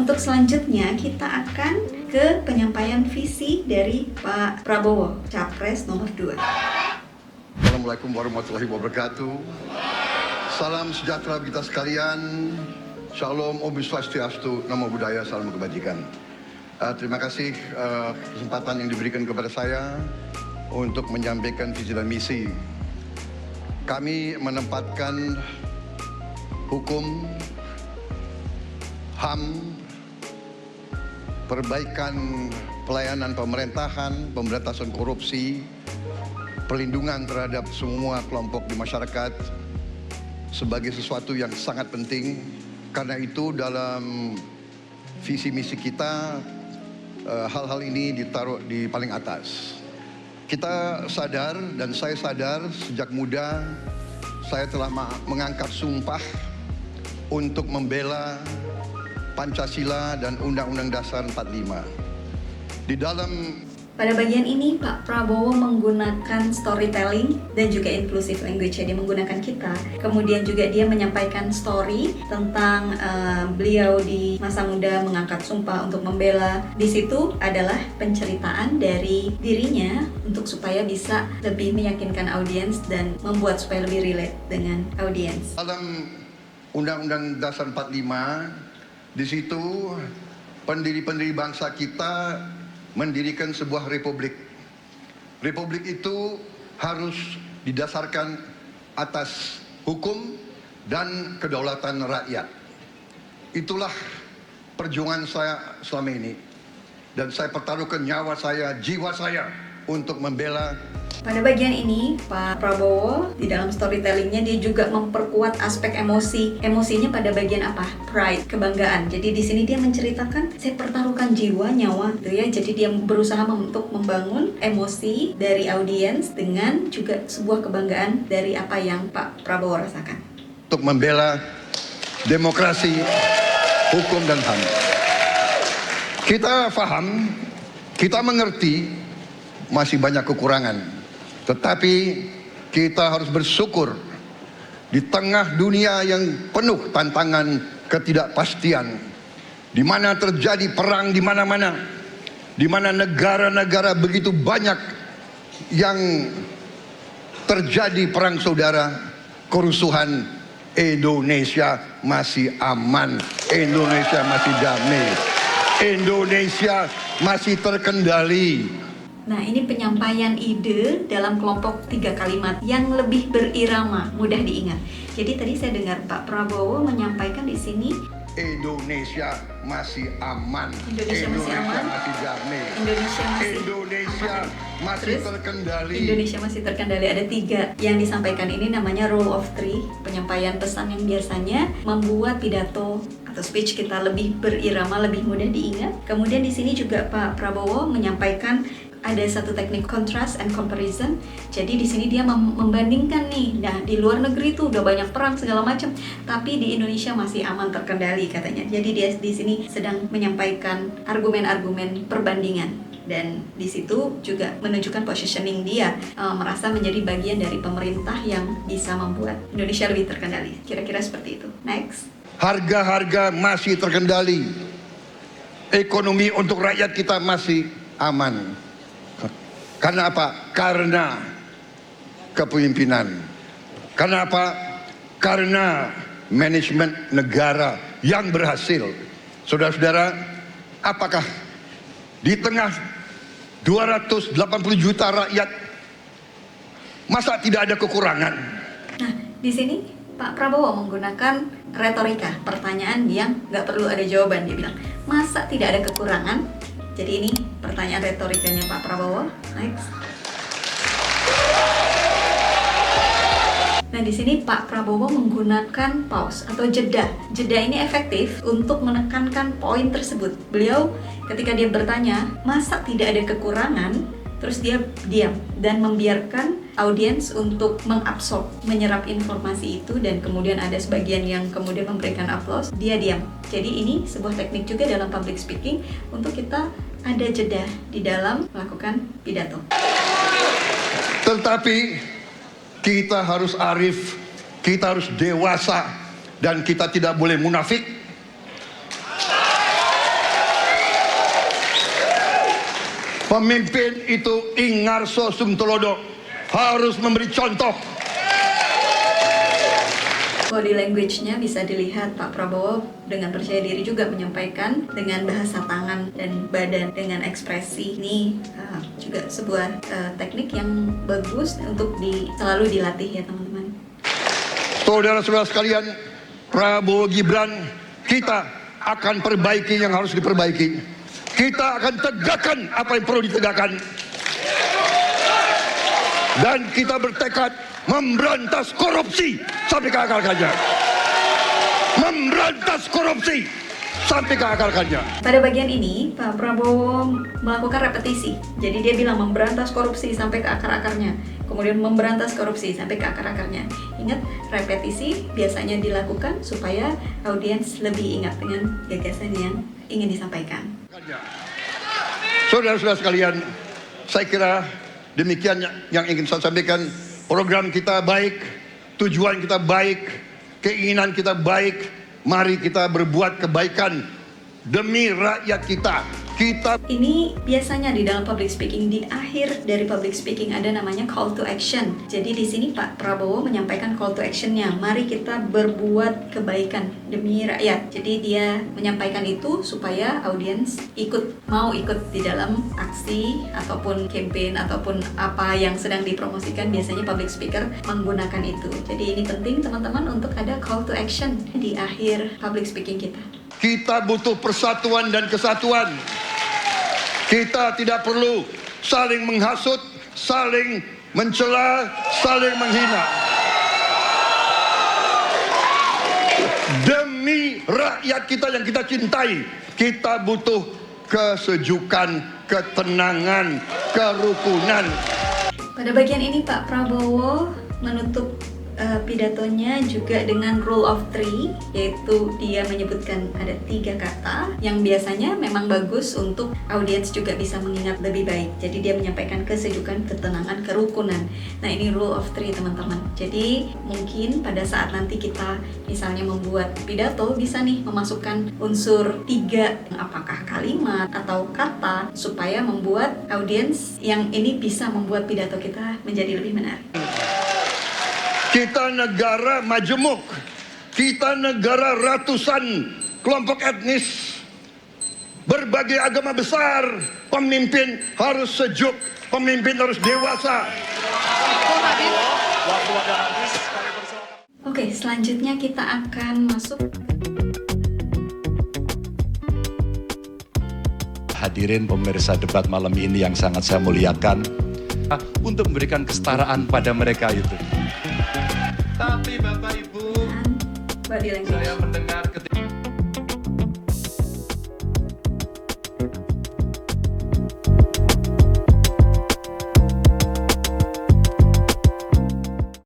Untuk selanjutnya kita akan ke penyampaian visi dari Pak Prabowo, Capres nomor 2. Assalamualaikum warahmatullahi wabarakatuh. Salam sejahtera kita sekalian. Shalom, Om Swastiastu, Namo Buddhaya, salam kebajikan. Terima kasih kesempatan yang diberikan kepada saya untuk menyampaikan visi dan misi. Kami menempatkan hukum, HAM, perbaikan pelayanan pemerintahan, pemberantasan korupsi, perlindungan terhadap semua kelompok di masyarakat sebagai sesuatu yang sangat penting. Karena itu dalam visi misi kita hal-hal ini ditaruh di paling atas. Kita sadar dan saya sadar sejak muda saya telah mengangkat sumpah untuk membela Pancasila dan Undang-Undang Dasar 45. Di dalam Pada bagian ini Pak Prabowo menggunakan storytelling dan juga inclusive language, dia menggunakan kita. Kemudian juga dia menyampaikan story tentang beliau di masa muda mengangkat sumpah untuk membela. Di situ adalah penceritaan dari dirinya untuk supaya bisa lebih meyakinkan audiens dan membuat supaya lebih relate dengan audiens. Dalam Undang-Undang Dasar 45, di situ pendiri-pendiri bangsa kita mendirikan sebuah republik. Republik itu harus didasarkan atas hukum dan kedaulatan rakyat. Itulah perjuangan saya selama ini. Dan saya pertaruhkan nyawa saya, jiwa saya untuk membela. Pada bagian ini, Pak Prabowo di dalam storytellingnya dia juga memperkuat aspek emosi. Emosinya pada bagian apa? Pride, kebanggaan. Jadi di sini dia menceritakan, saya pertaruhkan jiwa, nyawa, gitu ya. Jadi dia berusaha untuk membangun emosi dari audiens dengan juga sebuah kebanggaan dari apa yang Pak Prabowo rasakan. Untuk membela demokrasi, hukum dan HAM. Kita paham, kita mengerti masih banyak kekurangan. Tetapi kita harus bersyukur di tengah dunia yang penuh tantangan ketidakpastian, di mana terjadi perang di mana-mana, di mana negara-negara begitu banyak yang terjadi perang saudara, kerusuhan, Indonesia masih aman, Indonesia masih damai, Indonesia masih terkendali. Nah, ini penyampaian ide dalam kelompok 3 kalimat yang lebih berirama, mudah diingat. Jadi tadi saya dengar Pak Prabowo menyampaikan di sini Indonesia masih aman, Indonesia masih aman, masih damai, Indonesia masih Terus, terkendali. Indonesia masih terkendali. Ada 3 yang disampaikan ini, namanya rule of 3, penyampaian pesan yang biasanya membuat pidato atau speech kita lebih berirama, lebih mudah diingat. Kemudian di sini juga Pak Prabowo menyampaikan ada satu teknik contrast and comparison. Jadi di sini dia membandingkan nih. Nah, di luar negeri tuh udah banyak perang segala macam, tapi di Indonesia masih aman terkendali katanya. Jadi dia di sini sedang menyampaikan argumen-argumen perbandingan. Dan di situ juga menunjukkan positioning dia merasa menjadi bagian dari pemerintah yang bisa membuat Indonesia lebih terkendali. Kira-kira seperti itu. Next. Harga-harga masih terkendali. Ekonomi untuk rakyat kita masih aman. Karena apa? Karena kepemimpinan. Karena apa? Karena manajemen negara yang berhasil. Saudara-saudara, apakah di tengah 280 juta rakyat masa tidak ada kekurangan? Nah, di sini Pak Prabowo menggunakan retorika, pertanyaan yang nggak perlu ada jawaban. Dia bilang, masa tidak ada kekurangan? Jadi ini pertanyaan retorikanya Pak Prabowo. Next. Nah, di sini Pak Prabowo menggunakan pause atau jeda. Jeda ini efektif untuk menekankan poin tersebut. Beliau ketika dia bertanya, masa tidak ada kekurangan? Terus dia diam dan membiarkan audiens untuk mengabsorb, menyerap informasi itu, dan kemudian ada sebagian yang kemudian memberikan aplaus, dia diam. Jadi ini sebuah teknik juga dalam public speaking untuk kita ada jeda di dalam melakukan pidato. Tetapi kita harus arif, kita harus dewasa, dan kita tidak boleh munafik. Pemimpin itu ingarso sumtulodo, harus memberi contoh. Body language-nya bisa dilihat Pak Prabowo dengan percaya diri juga menyampaikan dengan bahasa tangan dan badan dengan ekspresi. Ini juga sebuah teknik yang bagus untuk selalu dilatih ya teman-teman. Saudara-saudara sekalian, Prabowo Gibran, kita akan perbaiki yang harus diperbaiki. Kita akan tegakkan apa yang perlu ditegakkan. Dan kita bertekad memberantas korupsi sampai ke akar-akarnya. Memberantas korupsi sampai ke akar-akarnya. Pada bagian ini, Pak Prabowo melakukan repetisi. Jadi dia bilang memberantas korupsi sampai ke akar-akarnya. Kemudian memberantas korupsi sampai ke akar-akarnya. Ingat, repetisi biasanya dilakukan supaya audiens lebih ingat dengan gagasan yang ingin disampaikan. Saudara-saudara sekalian, saya kira demikian yang ingin saya sampaikan. Program kita baik, tujuan kita baik, keinginan kita baik. Mari kita berbuat kebaikan demi rakyat kita. Ini biasanya di dalam public speaking, di akhir dari public speaking ada namanya call to action. Jadi di sini Pak Prabowo menyampaikan call to actionnya. Mari kita berbuat kebaikan demi rakyat. Jadi dia menyampaikan itu supaya audiens mau ikut di dalam aksi ataupun campaign ataupun apa yang sedang dipromosikan. Biasanya public speaker menggunakan itu. Jadi ini penting teman-teman untuk ada call to action di akhir public speaking kita. Kita butuh persatuan dan kesatuan. Kita tidak perlu saling menghasut, saling mencela, saling menghina. Demi rakyat kita yang kita cintai, kita butuh kesejukan, ketenangan, kerukunan. Pada bagian ini Pak Prabowo menutup pidatonya juga dengan rule of three, yaitu dia menyebutkan ada 3 kata yang biasanya memang bagus untuk audiens juga bisa mengingat lebih baik. Jadi dia menyampaikan kesejukan, ketenangan, kerukunan. Nah ini rule of three teman-teman. Jadi mungkin pada saat nanti kita misalnya membuat pidato bisa nih memasukkan unsur 3, apakah kalimat atau kata, supaya membuat audiens yang ini bisa membuat pidato kita menjadi lebih menarik. Kita negara majemuk, kita negara ratusan kelompok etnis, berbagai agama besar. Pemimpin harus sejuk, pemimpin harus dewasa. Oke, selanjutnya kita akan masuk. Hadirin pemirsa debat malam ini yang sangat saya muliakan, untuk memberikan kesetaraan pada mereka itu. Tapi Bapak Ibu, Body language. saya mendengar